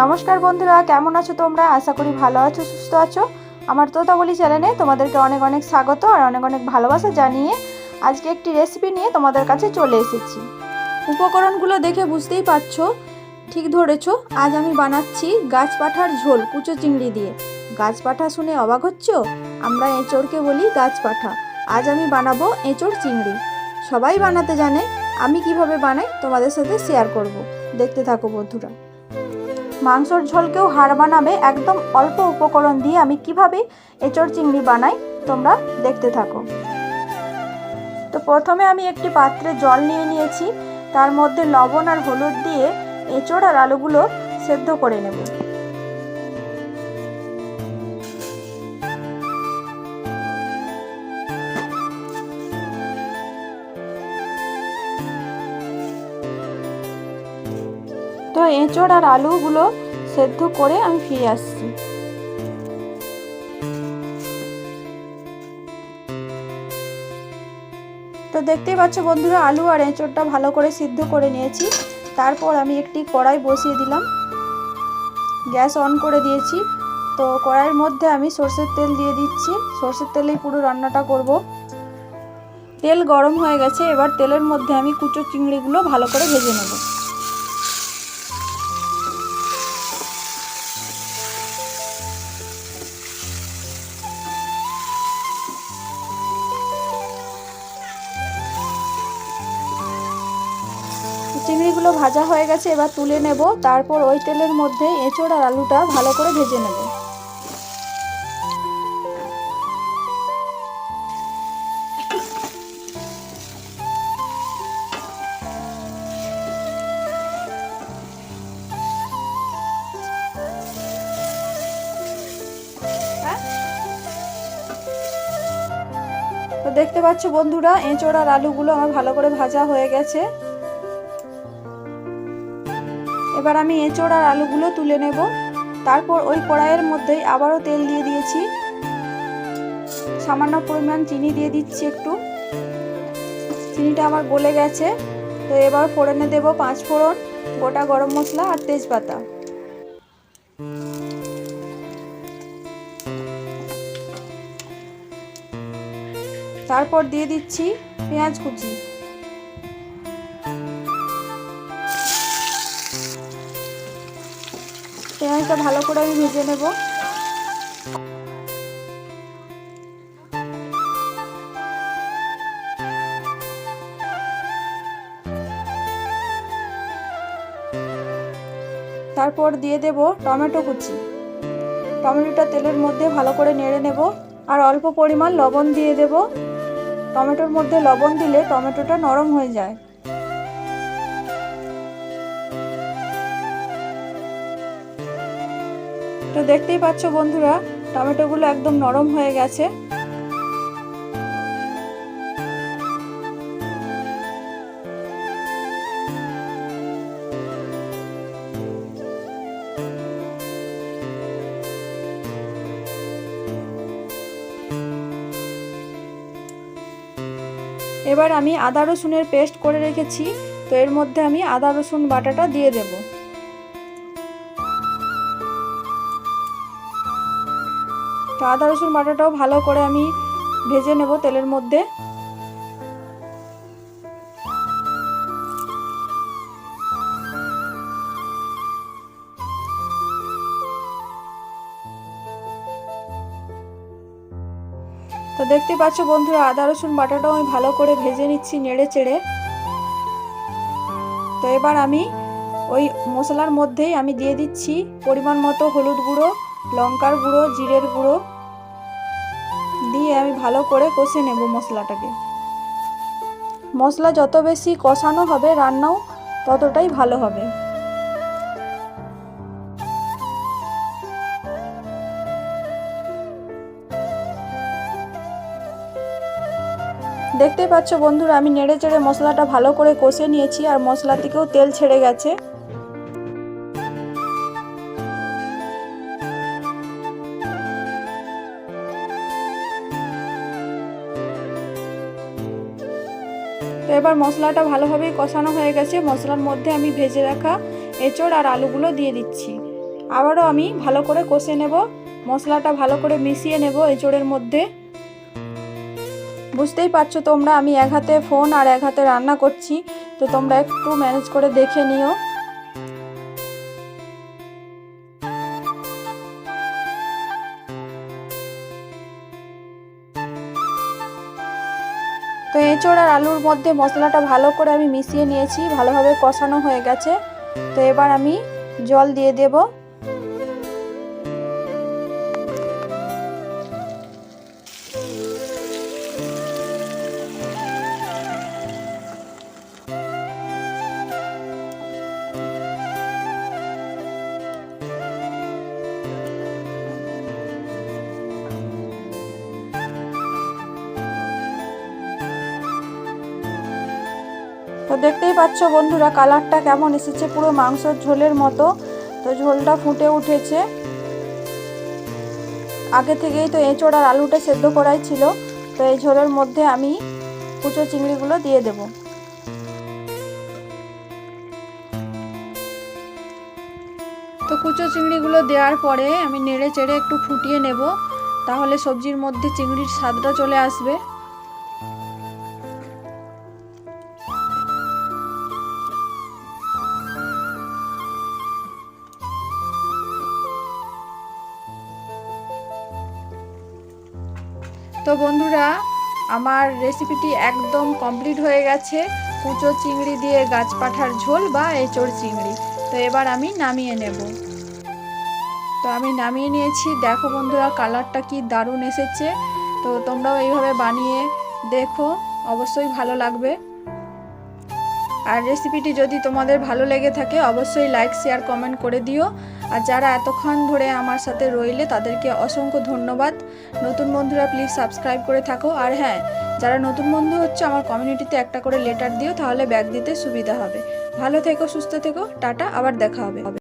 নমস্কার বন্ধুরা, কেমন আছো তোমরা? আশা করি ভালো আছো, সুস্থ আছো। আমার তোতাবলি চ্যানেলে তোমাদেরকে অনেক অনেক স্বাগত আর অনেক অনেক ভালোবাসা জানিয়ে আজকে একটি রেসিপি নিয়ে তোমাদের কাছে চলে এসেছি। উপকরণগুলো দেখে বুঝতেই পারছো, ঠিক ধরেছো। আজ আমি বানাচ্ছি গাছ পাঠার ঝোল কুচো চিংড়ি দিয়ে। গাছ পাঠা শুনে অবাক হচ্ছ? আমরা এঁচোড়কে বলি গাছ পাঠা। আজ আমি বানাবো এঁচোড় চিংড়ি। সবাই বানাতে জানে, আমি কিভাবে বানাই তোমাদের সাথে শেয়ার করব। দেখতে থাকো বন্ধুরা। মাংসর ঝোলকেও হাড় বানাবে একদম অল্প উপকরণ দিয়ে আমি কিভাবে এঁচোড় চিংড়ি বানাই, তোমরা দেখতে থাকো। তো প্রথমে আমি একটি পাত্রে জল নিয়ে নিয়েছি, তার মধ্যে লবণ আর হলুদ দিয়ে এঁচোড় আর আলুগুলো সেদ্ধ করে নেব। তো এঁচোড় আর আলুগুলো সেদ্ধ করে আমি ফিরে আসছি। তো দেখতেই পাচ্ছ বন্ধুরা, আলু আর এঁচোড়টা ভালো করে সিদ্ধ করে নিয়েছি। তারপর আমি একটি কড়াই বসিয়ে দিলাম, গ্যাস অন করে দিয়েছি। তো কড়াইয়ের মধ্যে আমি সরষের তেল দিয়ে দিচ্ছি। সরষের তেলেই পুরো রান্নাটা করব। তেল গরম হয়ে গেছে, এবার তেলের মধ্যে আমি কুচো চিংড়িগুলো ভালো করে ভেজে নেব। চিংড়িগুলো ভাজা হয়ে গেছে, এবার তুলে নেব। তারপর ওই তেলের মধ্যে এঁচোড় আর আলুটা ভালো করে ভেজে নেব। তো দেখতে পাচ্ছ বন্ধুরা, এঁচোড় আর আলুগুলো আমার ভালো করে ভাজা হয়ে গেছে। এবার আমি এঁচোড় আর আলুগুলো তুলে নেব। তারপর ওই কড়াইয়ের মধ্যেই আবারও তেল দিয়ে দিয়েছি, সামান্য পরিমাণ চিনি দিয়ে দিচ্ছি একটু। চিনিটা আমার গলে গেছে। তো এবার ফোড়নে দেব 5 ফোড়ন, গোটা গরম মশলা আর তেজপাতা। তারপর দিয়ে দিচ্ছি পেঁয়াজ কুচি। পেঁয়াজটা ভালো করে আমি ভেজে নেব। তারপর দিয়ে দেব টমেটো কুচি। টমেটোটা তেলের মধ্যে ভালো করে নেড়ে নেব আর অল্প পরিমাণ লবণ দিয়ে দেব। টমেটোর মধ্যে লবণ দিলে টমেটোটা নরম হয়ে যায়। তো দেখতেই পাচ্ছ বন্ধুরা, টমেটোগুলো একদম নরম হয়ে গেছে। এবার আমি আদা রসুনের পেস্ট করে রেখেছি, তো এর মধ্যে আমি আদা রসুন বাটাটা দিয়ে দেব। তো আদা রসুন বাটাটাও ভালো করে আমি ভেজে নেব তেলের মধ্যে। তো দেখতে পাচ্ছ বন্ধুরা, আদা রসুন বাটাটাও আমি ভালো করে ভেজে নিচ্ছি নেড়ে চেড়ে। তো এবার আমি ওই মশলার মধ্যেই আমি দিয়ে দিচ্ছি পরিমাণ মতো হলুদ গুঁড়ো, লঙ্কার গুঁড়ো, জিরের গুঁড়ো দিয়ে আমি ভালো করে কষে নেব মশলাটাকে। মশলা যত বেশি কষানো হবে রান্নাও ততটাই ভালো হবে। দেখতে পাচ্ছ বন্ধুরা, আমি নেড়ে চেড়ে মশলাটা ভালো করে কষে নিয়েছি আর মশলা থেকেও তেল ছেড়ে গেছে। তো এবার মশলাটা ভালোভাবে কষানো হয়ে গেছে। মশলার মধ্যে আমি ভেজে রাখা এঁচোড় আর আলুগুলো দিয়ে দিচ্ছি। আবারও আমি ভালো করে কষে নেব, মশলাটা ভালো করে মিশিয়ে নেব এঁচোড়ের মধ্যে। বুঝতেই পারছো তোমরা, আমি এক হাতে ফোন আর এক হাতে রান্না করছি, তো তোমরা একটু ম্যানেজ করে দেখে নিও। তো এঁচোড় আর আলুর মধ্যে মশলাটা ভালো করে আমি মিশিয়ে নিয়েছি, ভালোভাবে কষানো হয়ে গেছে। তো এবার আমি জল দিয়ে দেব। তো দেখতেই পাচ্ছ বন্ধুরা, কালারটা কেমন এসেছে, পুরো মাংসের ঝোলের মতো। তো ঝোলটা ফুটে উঠেছে। আগে থেকেই তো এঁচোড় আর আলুটা সেদ্ধ করাই ছিল। তো এই ঝোলের মধ্যে আমি কুচো চিংড়িগুলো দিয়ে দেব। তো কুচো চিংড়িগুলো দেওয়ার পরে আমি নেড়ে চেড়ে একটু ফুটিয়ে নেব, তাহলে সবজির মধ্যে চিংড়ির স্বাদটা চলে আসবে। তো বন্ধুরা, আমার রেসিপিটি একদম কমপ্লিট হয়ে গেছে, কুচো চিংড়ি দিয়ে গাছপাঠার ঝোল বা এঁচোড় চিংড়ি। তো এবার আমি নামিয়ে নেব। তো আমি নামিয়ে নিয়েছি। দেখো বন্ধুরা, কালারটা কি দারুণ এসেছে। তো তোমরাও এইভাবে বানিয়ে দেখো, অবশ্যই ভালো লাগবে। আর রেসিপিটি যদি তোমাদের ভালো লেগে থাকে অবশ্যই লাইক শেয়ার কমেন্ট করে দিও। আর যারা এতক্ষণ ধরে আমার সাথে রইলে তাদেরকে অসংখ্য ধন্যবাদ। নতুন বন্ধুরা প্লিজ সাবস্ক্রাইব করে থাকো। আর হ্যাঁ, যারা নতুন বন্ধু হচ্ছে আমার কমিউনিটিতে একটা করে লেটার দিও, তাহলে ব্যাগ দিতে সুবিধা হবে। ভালো থেকো, সুস্থ থেকো, টাটা, আবার দেখা হবে।